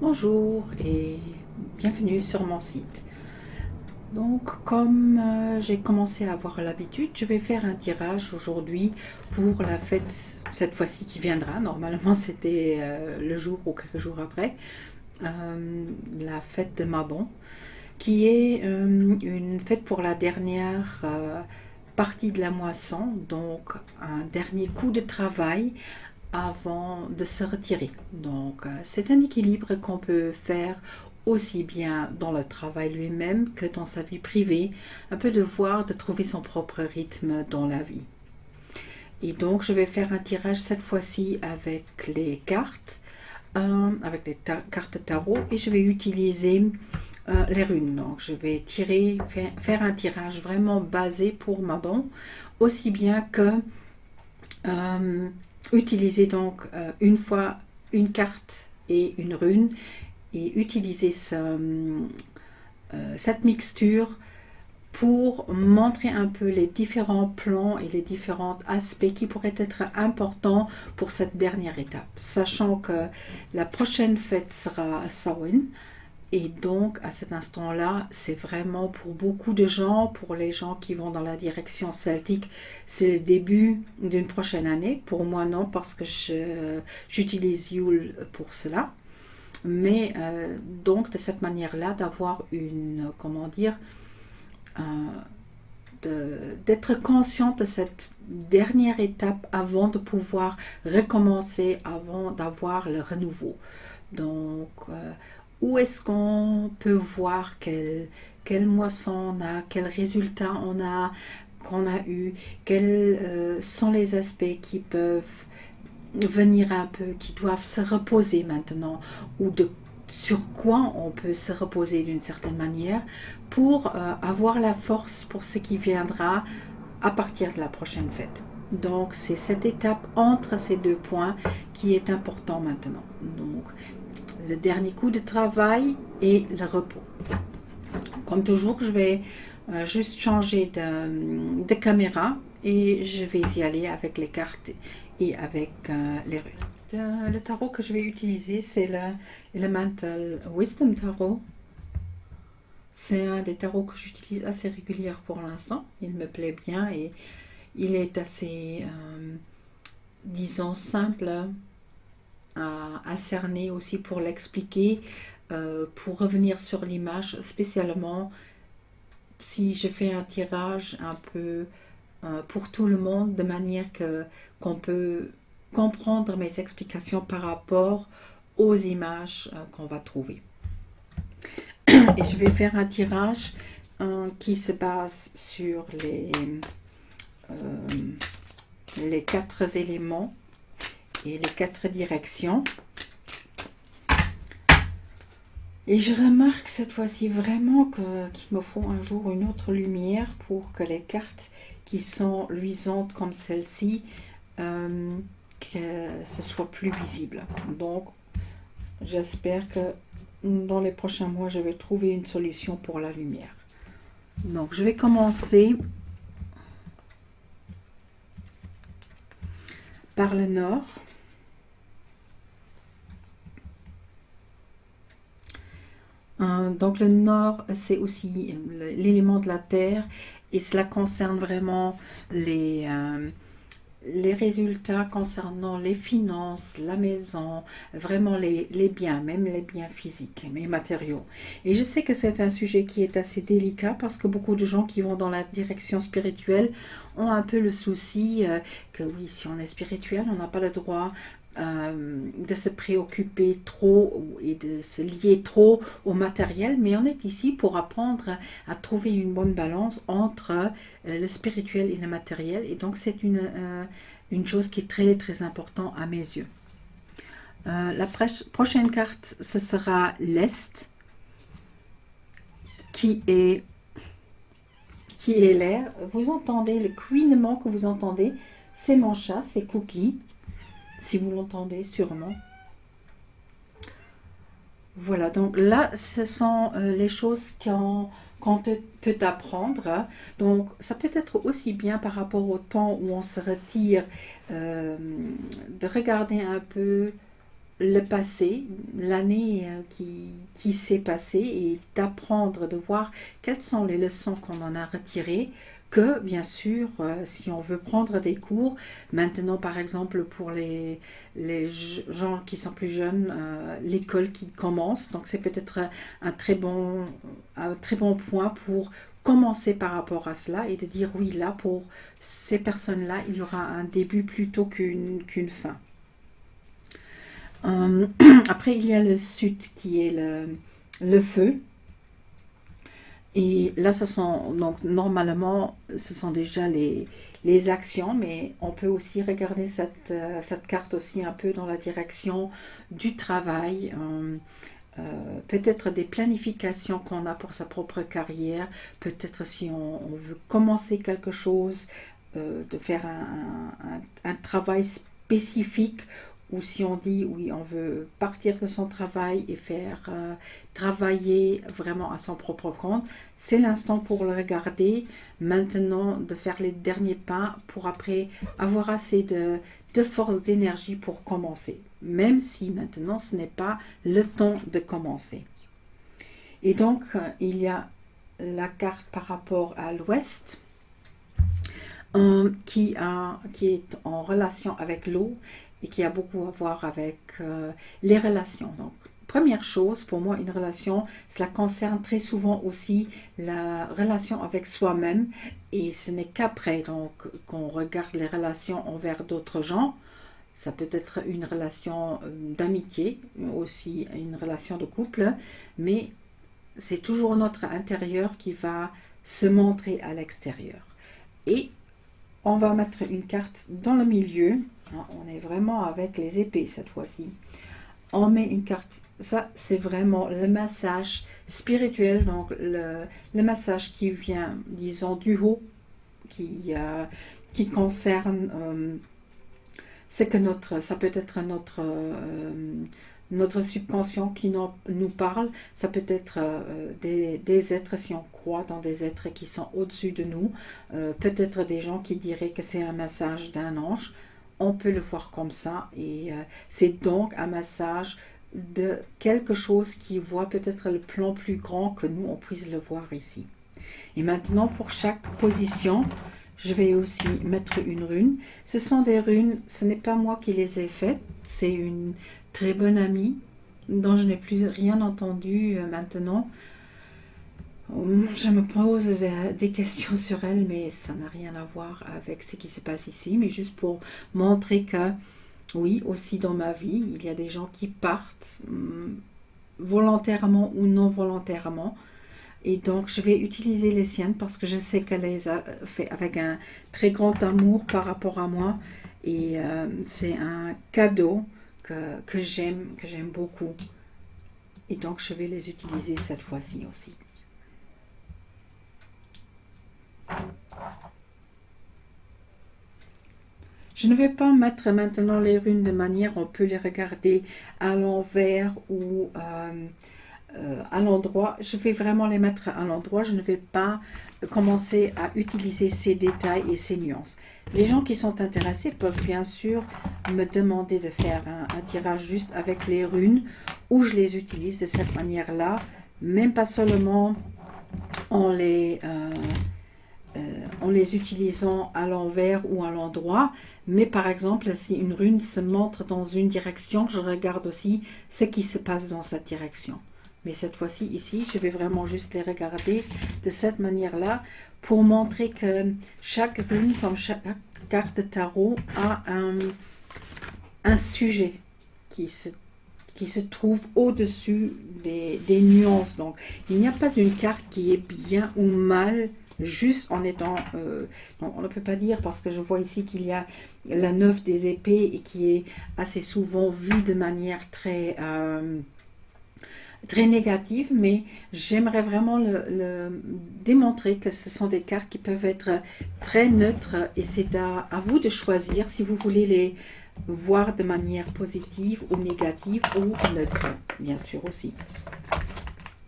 Bonjour et bienvenue sur mon site. Donc comme j'ai commencé à avoir l'habitude, je vais faire un tirage aujourd'hui pour la fête, cette fois-ci qui viendra. Normalement c'était le jour ou quelques jours après, la fête de Mabon, qui est une fête pour la dernière partie de la moisson, donc un dernier coup de travail avant de se retirer. Donc, c'est un équilibre qu'on peut faire aussi bien dans le travail lui-même que dans sa vie privée, un peu de voir, de trouver son propre rythme dans la vie. Et donc, je vais faire un tirage cette fois-ci avec les cartes, avec les cartes tarot, et je vais utiliser les runes. Donc, je vais faire un tirage vraiment basé pour ma banque, aussi bien que euh, utiliser donc une fois une carte et une rune et utiliser cette mixture pour montrer un peu les différents plans et les différents aspects qui pourraient être importants pour cette dernière étape, sachant que la prochaine fête sera à Samhain. Et donc, à cet instant-là, c'est vraiment pour beaucoup de gens, pour les gens qui vont dans la direction celtique, c'est le début d'une prochaine année. Pour moi, non, parce que j'utilise Yule pour cela. Mais donc, de cette manière-là, d'avoir une, comment dire, d'être consciente de cette dernière étape avant de pouvoir recommencer, avant d'avoir le renouveau. Donc, où est-ce qu'on peut voir quelle moisson on a, quels résultats on a, qu'on a eu, quels sont les aspects qui peuvent venir un peu, qui doivent se reposer maintenant, ou sur quoi on peut se reposer d'une certaine manière pour avoir la force pour ce qui viendra à partir de la prochaine fête. Donc c'est cette étape entre ces deux points qui est important maintenant. Donc le dernier coup de travail et le repos. Comme toujours, je vais juste changer de caméra et je vais y aller avec les cartes et avec les runes. Le tarot que je vais utiliser, c'est le Elemental Wisdom Tarot. C'est un des tarots que j'utilise assez régulièrement pour l'instant. Il me plaît bien et il est assez, disons, simple à cerner aussi pour l'expliquer, pour revenir sur l'image, spécialement si je fais un tirage un peu pour tout le monde, de manière qu'on peut comprendre mes explications par rapport aux images qu'on va trouver. Et je vais faire un tirage qui se base sur les 4 éléments et les 4 directions. Et je remarque cette fois-ci vraiment qu'il me faut un jour une autre lumière pour que les cartes qui sont luisantes comme celle-ci, que ce soit plus visible. Donc, j'espère que dans les prochains mois, je vais trouver une solution pour la lumière. Donc, je vais commencer par le nord. Donc le nord, c'est aussi l'élément de la terre et cela concerne vraiment les résultats concernant les finances, la maison, vraiment les biens, même les biens physiques, les matériaux. Et je sais que c'est un sujet qui est assez délicat parce que beaucoup de gens qui vont dans la direction spirituelle ont un peu le souci que oui, si on est spirituel, on n'a pas le droit de se préoccuper trop et de se lier trop au matériel, mais on est ici pour apprendre à trouver une bonne balance entre le spirituel et le matériel, et donc c'est une chose qui est très très importante à mes yeux. La prochaine carte, ce sera l'Est, qui est l'air. Vous entendez le couinement que vous entendez, c'est mon chat, c'est Cookie. Si vous l'entendez sûrement. Voilà, donc là, ce sont les choses qu'on peut apprendre. Donc, ça peut être aussi bien par rapport au temps où on se retire, de regarder un peu le passé, l'année qui s'est passée et d'apprendre, de voir quelles sont les leçons qu'on en a retirées, que bien sûr, si on veut prendre des cours, maintenant par exemple pour gens qui sont plus jeunes, l'école qui commence, donc c'est peut-être un très bon point pour commencer par rapport à cela et de dire oui, là pour ces personnes-là, il y aura un début plutôt qu'une fin. Après, il y a le sud qui est le feu. Et là, donc normalement, ce sont déjà les actions, mais on peut aussi regarder cette carte aussi un peu dans la direction du travail, peut-être des planifications qu'on a pour sa propre carrière, peut-être si on veut commencer quelque chose, de faire un travail spécifique, ou si on dit oui, on veut partir de son travail et faire travailler vraiment à son propre compte, c'est l'instant pour le regarder, maintenant de faire les derniers pas pour après avoir assez de force, d'énergie pour commencer, même si maintenant ce n'est pas le temps de commencer. Et donc il y a la carte par rapport à l'ouest, qui est en relation avec l'eau et qui a beaucoup à voir avec les relations. Donc, première chose, pour moi, une relation, cela concerne très souvent aussi la relation avec soi-même, et ce n'est qu'après donc qu'on regarde les relations envers d'autres gens. Ça peut être une relation d'amitié, aussi une relation de couple, mais c'est toujours notre intérieur qui va se montrer à l'extérieur. Et on va mettre une carte dans le milieu. On est vraiment avec les épées cette fois-ci. On met une carte. Ça, c'est vraiment le massage spirituel. Donc, le massage qui vient, disons, du haut, qui concerne ce que ça peut être notre subconscient qui nous parle, ça peut être des êtres, si on croit dans des êtres qui sont au-dessus de nous, peut-être des gens qui diraient que c'est un massage d'un ange, on peut le voir comme ça, et c'est donc un massage de quelque chose qui voit peut-être le plan plus grand que nous, on puisse le voir ici. Et maintenant, pour chaque position, je vais aussi mettre une rune. Ce sont des runes, ce n'est pas moi qui les ai faites, c'est une très bonne amie dont je n'ai plus rien entendu maintenant. Je me pose des questions sur elle, mais ça n'a rien à voir avec ce qui se passe ici, mais juste pour montrer que oui, aussi dans ma vie, il y a des gens qui partent volontairement ou non volontairement. Et donc, je vais utiliser les siennes parce que je sais qu'elle les a fait avec un très grand amour par rapport à moi. Et c'est un cadeau que j'aime beaucoup. Et donc, je vais les utiliser cette fois-ci aussi. Je ne vais pas mettre maintenant les runes de manière, on peut les regarder à l'envers ou à l'endroit. Je vais vraiment les mettre à l'endroit. Je ne vais pas commencer à utiliser ces détails et ces nuances. Les gens qui sont intéressés peuvent bien sûr me demander de faire un tirage juste avec les runes, ou je les utilise de cette manière-là, même pas seulement en les utilisant à l'envers ou à l'endroit, mais par exemple, si une rune se montre dans une direction, je regarde aussi ce qui se passe dans cette direction. Mais cette fois-ci, ici, je vais vraiment juste les regarder de cette manière-là pour montrer que chaque rune, comme chaque carte de tarot, a un sujet qui se trouve au-dessus des nuances. Donc, il n'y a pas une carte qui est bien ou mal, juste en étant... non, on ne peut pas dire, parce que je vois ici qu'il y a la 9 des épées et qui est assez souvent vue de manière très négative, mais j'aimerais vraiment le démontrer que ce sont des cartes qui peuvent être très neutres, et c'est à vous de choisir si vous voulez les voir de manière positive ou négative ou neutre, bien sûr aussi.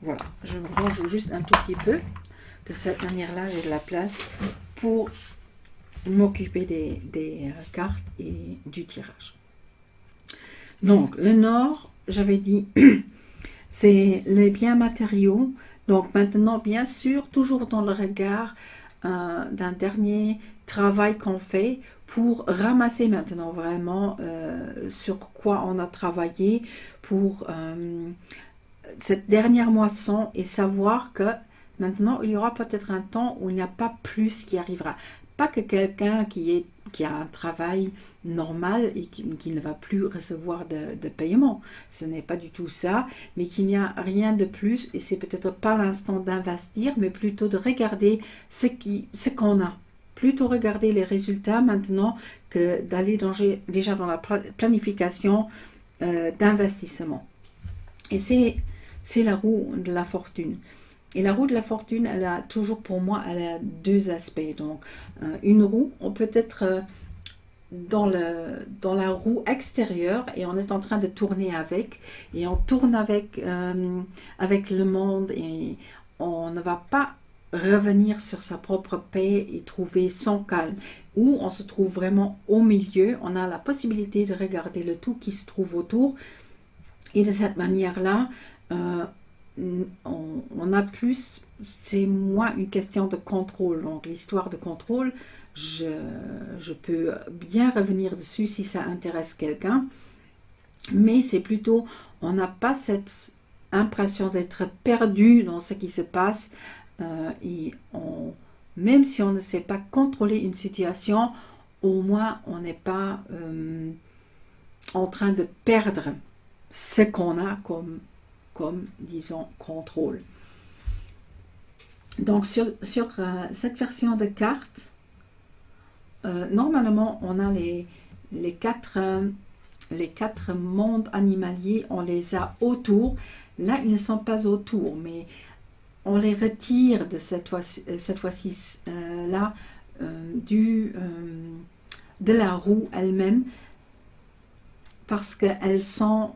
Voilà, je me range juste un tout petit peu. De cette manière-là, j'ai de la place pour m'occuper des cartes et du tirage. Donc, le nord, j'avais dit, c'est les biens matériaux. Donc, maintenant, bien sûr, toujours dans le regard d'un dernier travail qu'on fait pour ramasser maintenant vraiment sur quoi on a travaillé pour cette dernière moisson et savoir que maintenant, il y aura peut-être un temps où il n'y a pas plus qui arrivera. Pas que quelqu'un qui a un travail normal et qui ne va plus recevoir de paiement. Ce n'est pas du tout ça, mais qu'il n'y a rien de plus et c'est peut-être pas l'instant d'investir, mais plutôt de regarder ce qu'on a. Plutôt regarder les résultats maintenant que d'aller déjà dans la planification d'investissement. Et c'est la roue de la fortune. Et la roue de la fortune, elle a toujours pour moi, elle a deux aspects. Donc, une roue, on peut être dans la roue extérieure et on est en train de tourner avec. Et on tourne avec le monde et on ne va pas revenir sur sa propre paix et trouver son calme. Ou on se trouve vraiment au milieu. On a la possibilité de regarder le tout qui se trouve autour. Et de cette manière-là, on a plus, c'est moins une question de contrôle. Donc l'histoire de contrôle, je peux bien revenir dessus si ça intéresse quelqu'un, mais c'est plutôt, on n'a pas cette impression d'être perdu dans ce qui se passe et même si on ne sait pas contrôler une situation, au moins on n'est pas en train de perdre ce qu'on a comme disons, contrôle. Donc, sur cette version de carte, normalement, on a les quatre mondes animaliers, on les a autour. Là, ils ne sont pas autour, mais on les retire de cette fois-ci là de la roue elle-même parce qu'elles sont,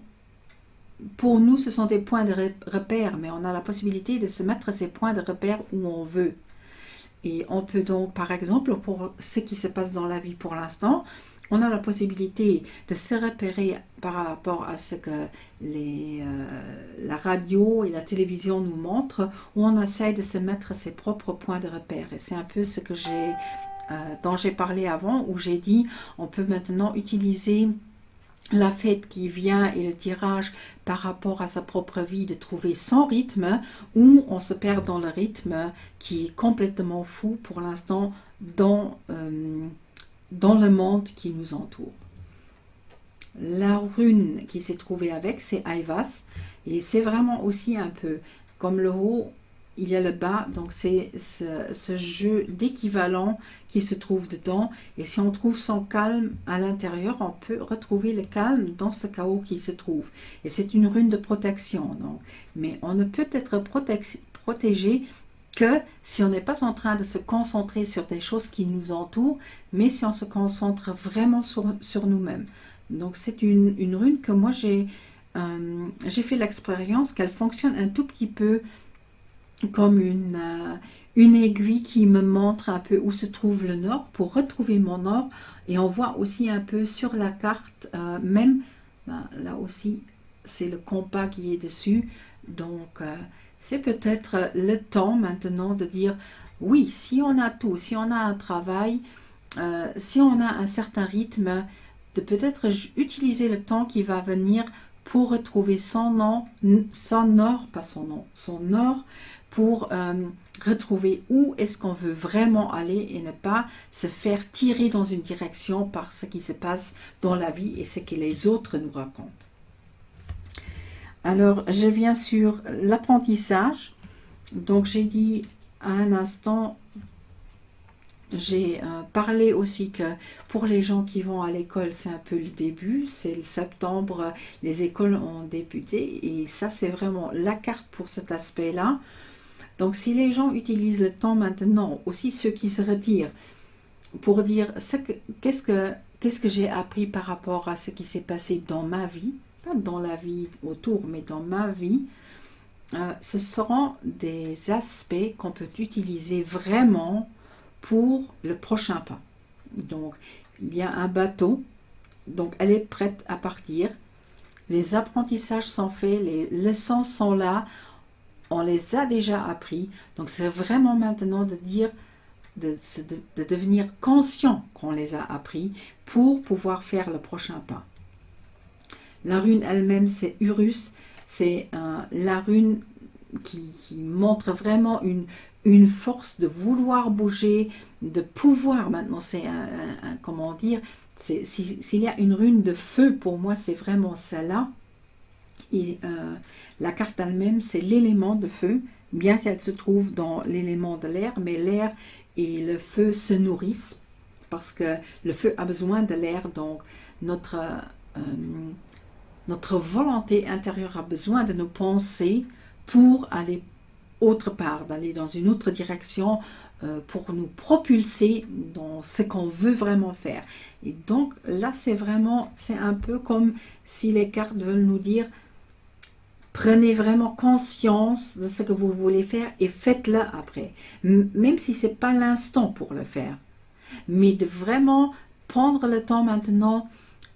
pour nous, ce sont des points de repère, mais on a la possibilité de se mettre ces points de repère où on veut. Et on peut donc, par exemple, pour ce qui se passe dans la vie pour l'instant, on a la possibilité de se repérer par rapport à ce que la radio et la télévision nous montrent, où on essaie de se mettre ses propres points de repère. Et c'est un peu ce que dont j'ai parlé avant, où j'ai dit, on peut maintenant utiliser la fête qui vient et le tirage par rapport à sa propre vie, de trouver son rythme, ou on se perd dans le rythme qui est complètement fou pour l'instant dans le monde qui nous entoure. La rune qui s'est trouvée avec, c'est Aivas, et c'est vraiment aussi un peu comme le haut, il y a le bas, donc c'est ce jeu d'équivalent qui se trouve dedans, et si on trouve son calme à l'intérieur, on peut retrouver le calme dans ce chaos qui se trouve, et c'est une rune de protection, donc. Mais on ne peut être protégé que si on n'est pas en train de se concentrer sur des choses qui nous entourent, mais si on se concentre vraiment sur nous-mêmes. Donc c'est une rune que moi j'ai fait l'expérience qu'elle fonctionne un tout petit peu comme une aiguille qui me montre un peu où se trouve le nord pour retrouver mon nord. Et on voit aussi un peu sur la carte, même là aussi c'est le compas qui est dessus. Donc c'est peut-être le temps maintenant de dire oui, si on a tout, si on a un travail, si on a un certain rythme, de peut-être utiliser le temps qui va venir pour retrouver son nord, pour retrouver où est-ce qu'on veut vraiment aller et ne pas se faire tirer dans une direction par ce qui se passe dans la vie et ce que les autres nous racontent. Alors, je viens sur l'apprentissage. Donc, j'ai dit à un instant, j'ai parlé aussi que pour les gens qui vont à l'école, c'est un peu le début, c'est le septembre, les écoles ont débuté et ça, c'est vraiment la carte pour cet aspect-là. Donc, si les gens utilisent le temps maintenant, aussi ceux qui se retirent, pour dire qu'est-ce que j'ai appris par rapport à ce qui s'est passé dans ma vie, pas dans la vie autour, mais dans ma vie, ce seront des aspects qu'on peut utiliser vraiment pour le prochain pas. Donc, il y a un bateau, donc elle est prête à partir. Les apprentissages sont faits, les leçons sont là, on les a déjà appris. Donc c'est vraiment maintenant de dire, de devenir conscient qu'on les a appris pour pouvoir faire le prochain pas. La rune elle-même, c'est Urus, c'est la rune qui montre vraiment une force de vouloir bouger, de pouvoir. Maintenant, c'est comment dire, s'il y a une rune de feu, pour moi, c'est vraiment celle-là. Et la carte elle-même, c'est l'élément de feu, bien qu'elle se trouve dans l'élément de l'air, mais l'air et le feu se nourrissent, parce que le feu a besoin de l'air, donc notre volonté intérieure a besoin de nos pensées pour aller autre part, d'aller dans une autre direction, pour nous propulser dans ce qu'on veut vraiment faire. Et donc là, c'est un peu comme si les cartes veulent nous dire, prenez vraiment conscience de ce que vous voulez faire et faites-le après. Même si ce n'est pas l'instant pour le faire. Mais de vraiment prendre le temps maintenant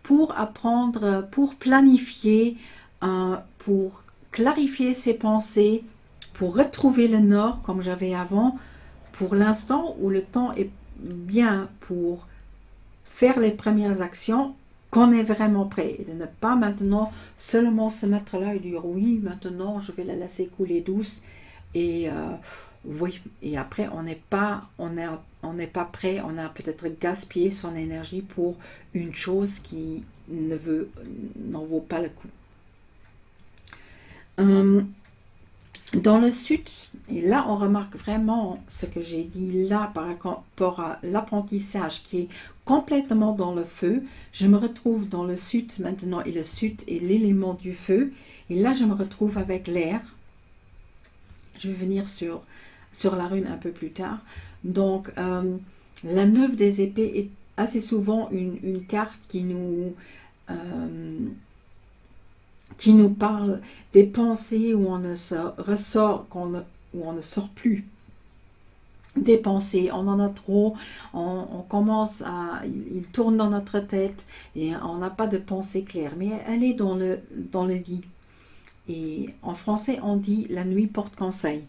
pour apprendre, pour planifier, pour clarifier ses pensées, pour retrouver le nord comme j'avais avant, pour l'instant où le temps est bien pour faire les premières actions, qu'on est vraiment prêt, et de ne pas maintenant seulement se mettre là et dire oui, maintenant je vais la laisser couler douce, et oui, et après on n'est pas prêt, on a peut-être gaspillé son énergie pour une chose qui n'en vaut pas le coup. Dans le sud, et là on remarque vraiment ce que j'ai dit là par rapport à l'apprentissage qui est complètement dans le feu. Je me retrouve dans le sud maintenant, et le sud est l'élément du feu, et là je me retrouve avec l'air. Je vais venir sur la rune un peu plus tard. Donc la 9 des épées est assez souvent une carte qui nous parle des pensées où on ne ressort, où on ne sort plus des pensées, on en a trop, on commence à, il tourne dans notre tête et on n'a pas de pensée claire, mais elle est dans le lit. Et en français on dit la nuit porte conseil,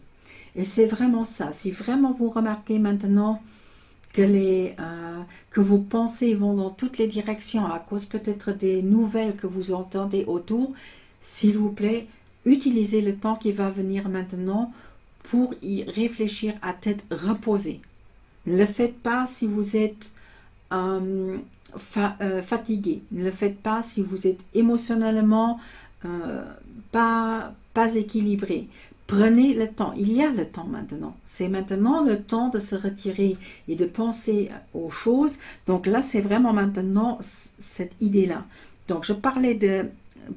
et c'est vraiment ça. Si vraiment vous remarquez maintenant que vos pensées vont dans toutes les directions à cause peut-être des nouvelles que vous entendez autour, s'il vous plaît, utilisez le temps qui va venir maintenant pour y réfléchir à tête reposée. Ne le faites pas si vous êtes fatigué. Ne le faites pas si vous êtes émotionnellement pas équilibré. Prenez le temps. Il y a le temps maintenant. C'est maintenant le temps de se retirer et de penser aux choses. Donc là, c'est vraiment maintenant cette idée-là. Donc je parlais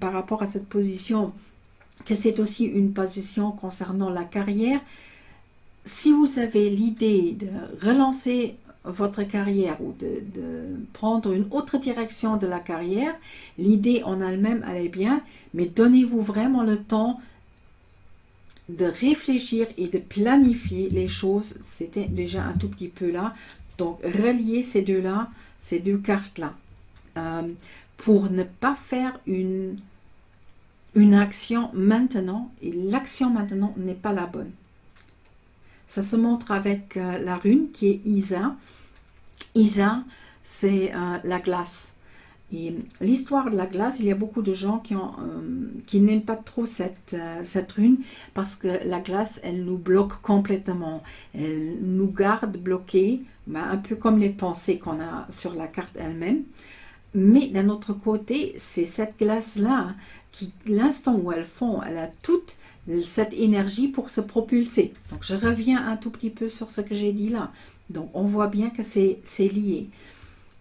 par rapport à cette position, que c'est aussi une position concernant la carrière. Si vous avez l'idée de relancer votre carrière ou de prendre une autre direction de la carrière, l'idée en elle-même, elle est bien, mais donnez-vous vraiment le temps de réfléchir et de planifier les choses. C'était déjà un tout petit peu là. Donc, relier ces deux cartes-là, pour ne pas faire une action maintenant, et l'action maintenant n'est pas la bonne. Ça se montre avec la rune qui est Isa. Isa, c'est la glace. Et l'histoire de la glace, il y a beaucoup de gens qui n'aiment pas trop cette rune, parce que la glace, elle nous bloque complètement. Elle nous garde bloqués, un peu comme les pensées qu'on a sur la carte elle-même. Mais d'un autre côté, c'est cette glace-là qui, l'instant où elle fond, elle a toute cette énergie pour se propulser. Donc je reviens un tout petit peu sur ce que j'ai dit là. Donc on voit bien que c'est lié.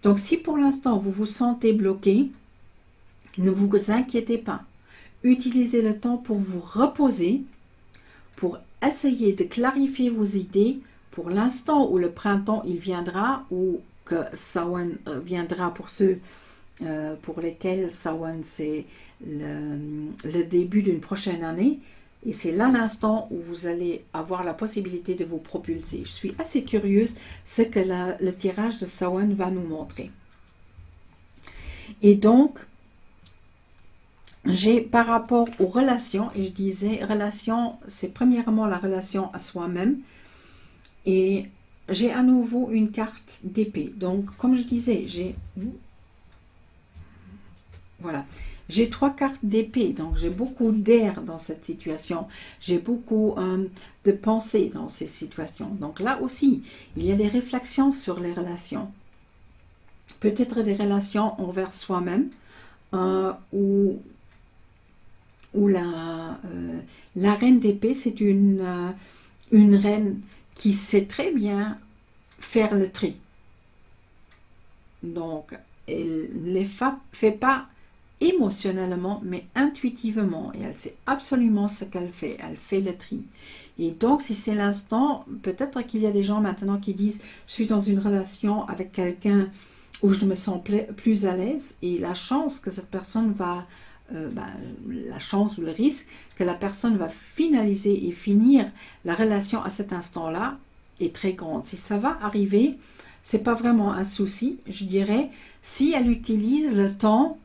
Donc si pour l'instant vous vous sentez bloqué, ne vous inquiétez pas. Utilisez le temps pour vous reposer, pour essayer de clarifier vos idées pour l'instant où le printemps il viendra, ou que Samhain viendra pour ceux pour lesquels Samhain c'est le début d'une prochaine année. Et c'est là l'instant où vous allez avoir la possibilité de vous propulser. Je suis assez curieuse ce que le tirage de Samhain va nous montrer. Et donc, J'ai par rapport aux relations, et je disais, relation, c'est premièrement la relation à soi-même, et j'ai à nouveau une carte d'épée. Donc, comme je disais, voilà, j'ai 3 cartes d'épée, donc j'ai beaucoup d'air dans cette situation, j'ai beaucoup de pensées dans ces situations. Donc là aussi, il y a des réflexions sur les relations, peut-être des relations envers soi-même, où la reine d'épée, c'est une reine qui sait très bien faire le tri. Donc, elle ne les fait pas émotionnellement, mais intuitivement. Et elle sait absolument ce qu'elle fait. Elle fait le tri. Et donc, si c'est l'instant, peut-être qu'il y a des gens maintenant qui disent, je suis dans une relation avec quelqu'un où je me sens plus à l'aise, et la chance que cette personne va, la chance ou le risque que la personne va finaliser et finir la relation à cet instant-là est très grande. Si ça va arriver, c'est pas vraiment un souci, je dirais, si elle utilise le temps,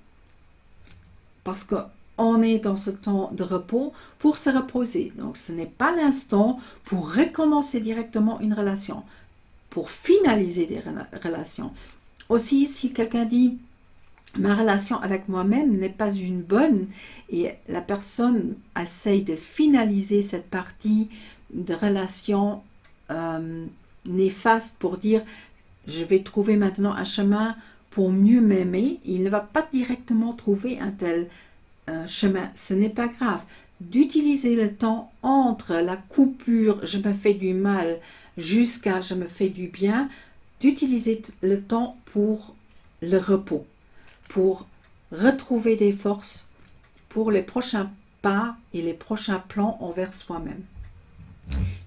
parce qu'on est dans ce temps de repos, pour se reposer. Donc ce n'est pas l'instant pour recommencer directement une relation, pour finaliser des relations. Aussi, si quelqu'un dit ma relation avec moi-même n'est pas une bonne et la personne essaye de finaliser cette partie de relation néfaste pour dire je vais trouver maintenant un chemin pour mieux m'aimer, il ne va pas directement trouver un tel chemin. Ce n'est pas grave. D'utiliser le temps entre la coupure je me fais du mal jusqu'à je me fais du bien, d'utiliser le temps pour le repos, pour retrouver des forces pour les prochains pas et les prochains plans envers soi-même.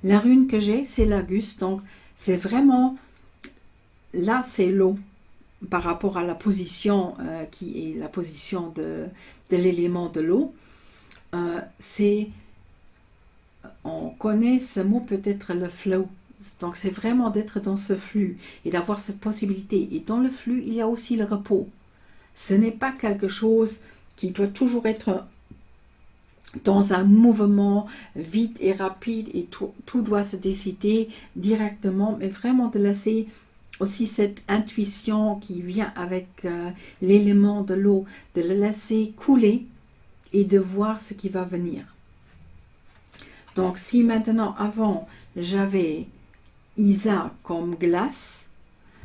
La rune que j'ai, c'est l'Auguste, donc c'est vraiment, là c'est l'eau par rapport à la position qui est la position de l'élément de l'eau. On connaît ce mot peut-être le flow. Donc c'est vraiment d'être dans ce flux et d'avoir cette possibilité. Et dans le flux, il y a aussi le repos. Ce n'est pas quelque chose qui doit toujours être dans un mouvement vite et rapide et tout doit se décider directement, mais vraiment de laisser aussi cette intuition qui vient avec l'élément de l'eau, de le laisser couler et de voir ce qui va venir. Donc si maintenant, avant, j'avais Isa comme glace,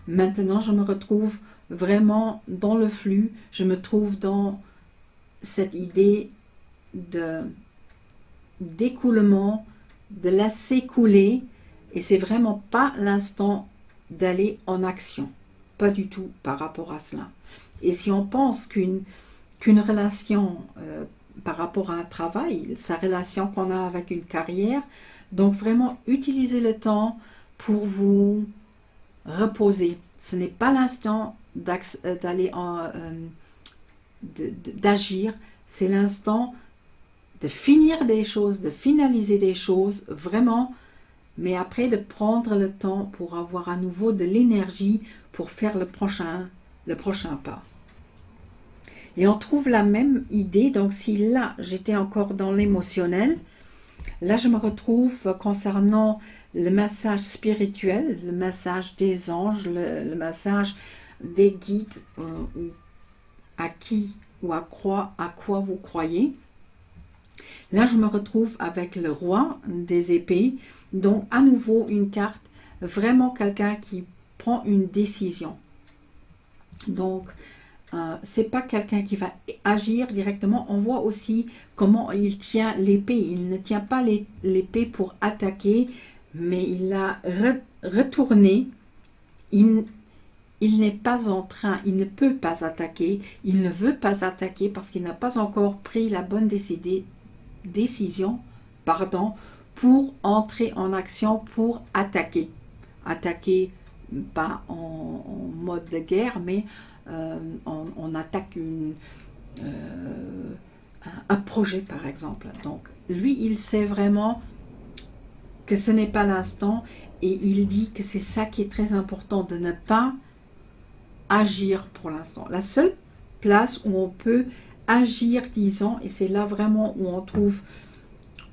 maintenant je me retrouve vraiment dans le flux, je me trouve dans cette idée d'écoulement, de laisser couler, et c'est vraiment pas l'instant d'aller en action, pas du tout par rapport à cela. Et si on pense qu'une relation par rapport à un travail, sa relation qu'on a avec une carrière, donc vraiment utiliser le temps pour vous reposer. Ce n'est pas l'instant d'aller d'agir, c'est l'instant de finir des choses, de finaliser des choses, vraiment, mais après de prendre le temps pour avoir à nouveau de l'énergie pour faire le prochain pas. Et on trouve la même idée, donc si là j'étais encore dans l'émotionnel, là je me retrouve concernant le massage spirituel, le massage des anges, le massage des guides, à qui ou à quoi vous croyez. Là, je me retrouve avec le roi des épées, donc à nouveau une carte, vraiment quelqu'un qui prend une décision. Donc, c'est pas quelqu'un qui va agir directement. On voit aussi comment il tient l'épée. Il ne tient pas l'épée pour attaquer, mais il l'a retournée. Il n'est pas en train, il ne peut pas attaquer, il ne veut pas attaquer parce qu'il n'a pas encore pris la bonne décision, pour entrer en action, pour attaquer. Attaquer, pas en mode de guerre, mais on attaque un projet, par exemple. Donc, lui, il sait vraiment que ce n'est pas l'instant et il dit que c'est ça qui est très important, de ne pas agir pour l'instant. La seule place où on peut agir, disons, et c'est là vraiment où on trouve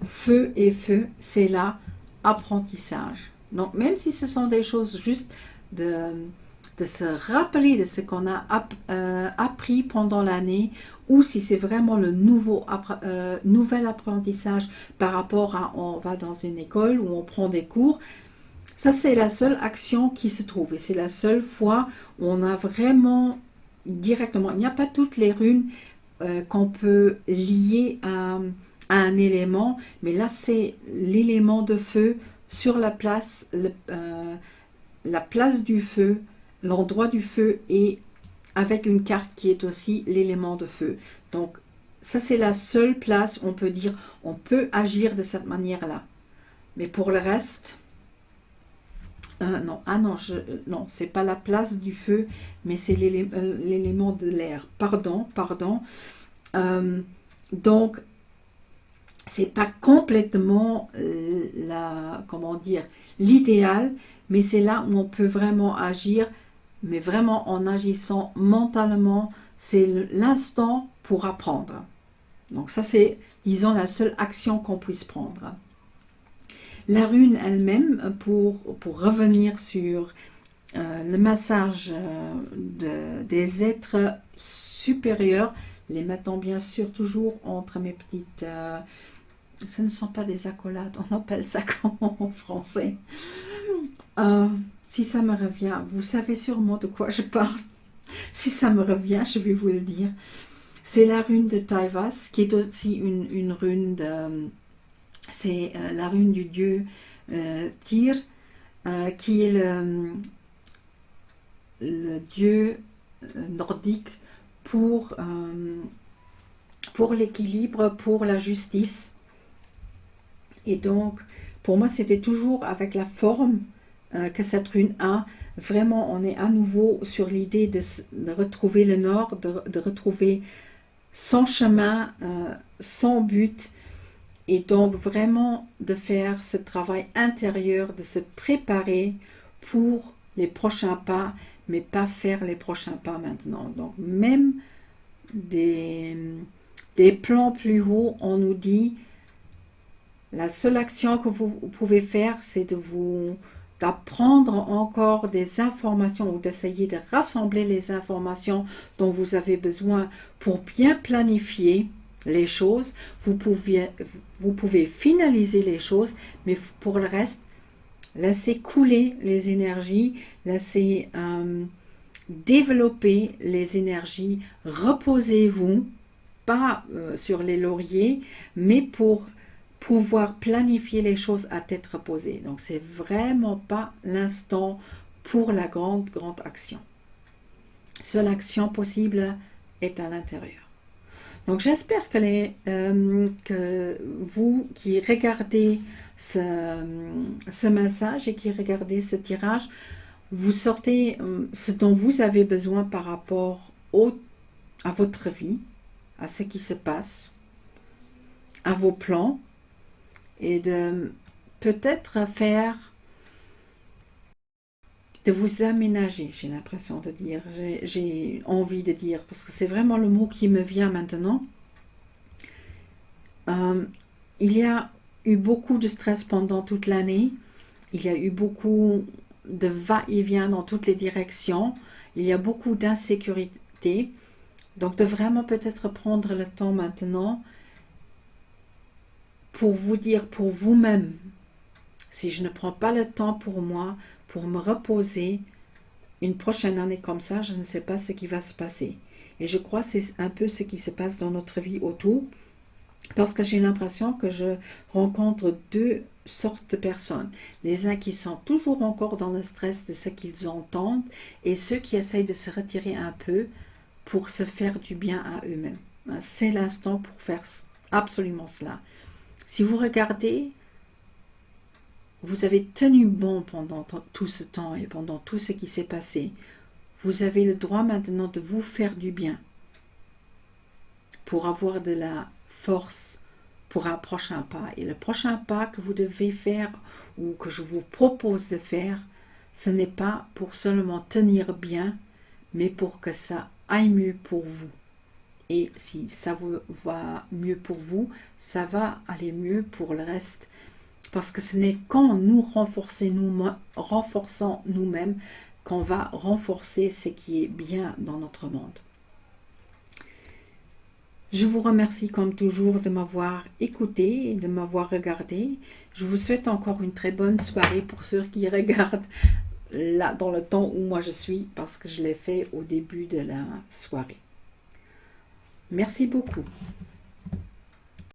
feu et feu, c'est là apprentissage. Donc même si ce sont des choses juste de se rappeler de ce qu'on a appris pendant l'année, ou si c'est vraiment le nouvel apprentissage par rapport à on va dans une école où on prend des cours, ça c'est la seule action qui se trouve et c'est la seule fois où on a vraiment directement, il n'y a pas toutes les runes qu'on peut lier à un élément, mais là c'est l'élément de feu sur la place, la place du feu, l'endroit du feu et avec une carte qui est aussi l'élément de feu. Donc ça c'est la seule place où on peut dire on peut agir de cette manière-là. Mais pour le reste, non, non, c'est pas la place du feu, mais c'est l'élément de l'air. Pardon. Donc c'est pas complètement comment dire, l'idéal, mais c'est là où on peut vraiment agir, mais vraiment en agissant mentalement, c'est l'instant pour apprendre. Donc ça c'est, disons, la seule action qu'on puisse prendre. La rune elle-même, pour revenir sur le massage des êtres supérieurs, les mettant bien sûr toujours entre mes petites... ce ne sont pas des accolades, on appelle ça comment en français. Si ça me revient, vous savez sûrement de quoi je parle. Si ça me revient, je vais vous le dire. C'est la rune de Taivas, qui est aussi une rune de... C'est la rune du dieu Tyr, qui est le dieu nordique pour l'équilibre, pour la justice. Et donc, pour moi, c'était toujours avec la forme que cette rune a. Vraiment, on est à nouveau sur l'idée de retrouver le nord, de retrouver son chemin, son but, et donc vraiment de faire ce travail intérieur, de se préparer pour les prochains pas, mais pas faire les prochains pas maintenant. Donc même des plans plus hauts, on nous dit la seule action que vous pouvez faire, c'est d'apprendre encore des informations ou d'essayer de rassembler les informations dont vous avez besoin pour bien planifier les choses. Vous pouvez finaliser les choses, mais pour le reste, laissez couler les énergies, laissez développer les énergies, reposez-vous, pas sur les lauriers, mais pour pouvoir planifier les choses à tête reposée. Donc c'est vraiment pas l'instant pour la grande action. Seule action possible est à l'intérieur. Donc j'espère que vous qui regardez ce message et qui regardez ce tirage, vous sortez ce dont vous avez besoin par rapport à votre vie, à ce qui se passe, à vos plans, et de peut-être de vous aménager, j'ai l'impression de dire, j'ai envie de dire, parce que c'est vraiment le mot qui me vient maintenant. Il y a eu beaucoup de stress pendant toute l'année, il y a eu beaucoup de va-et-vient dans toutes les directions, il y a beaucoup d'insécurité, donc de vraiment peut-être prendre le temps maintenant pour vous dire pour vous-même, si je ne prends pas le temps pour moi, pour me reposer, une prochaine année comme ça, je ne sais pas ce qui va se passer. Et je crois que c'est un peu ce qui se passe dans notre vie autour, parce que j'ai l'impression que je rencontre deux sortes de personnes. Les uns qui sont toujours encore dans le stress de ce qu'ils entendent, et ceux qui essayent de se retirer un peu pour se faire du bien à eux-mêmes. C'est l'instant pour faire absolument cela. Si vous regardez, vous avez tenu bon pendant tout ce temps et pendant tout ce qui s'est passé. Vous avez le droit maintenant de vous faire du bien pour avoir de la force pour un prochain pas. Et le prochain pas que vous devez faire ou que je vous propose de faire, ce n'est pas pour seulement tenir bien, mais pour que ça aille mieux pour vous. Et si ça va mieux pour vous, ça va aller mieux pour le reste. Parce que ce n'est qu'en nous renforçant nous-mêmes qu'on va renforcer ce qui est bien dans notre monde. Je vous remercie comme toujours de m'avoir écouté et de m'avoir regardé. Je vous souhaite encore une très bonne soirée pour ceux qui regardent là dans le temps où moi je suis, parce que je l'ai fait au début de la soirée. Merci beaucoup.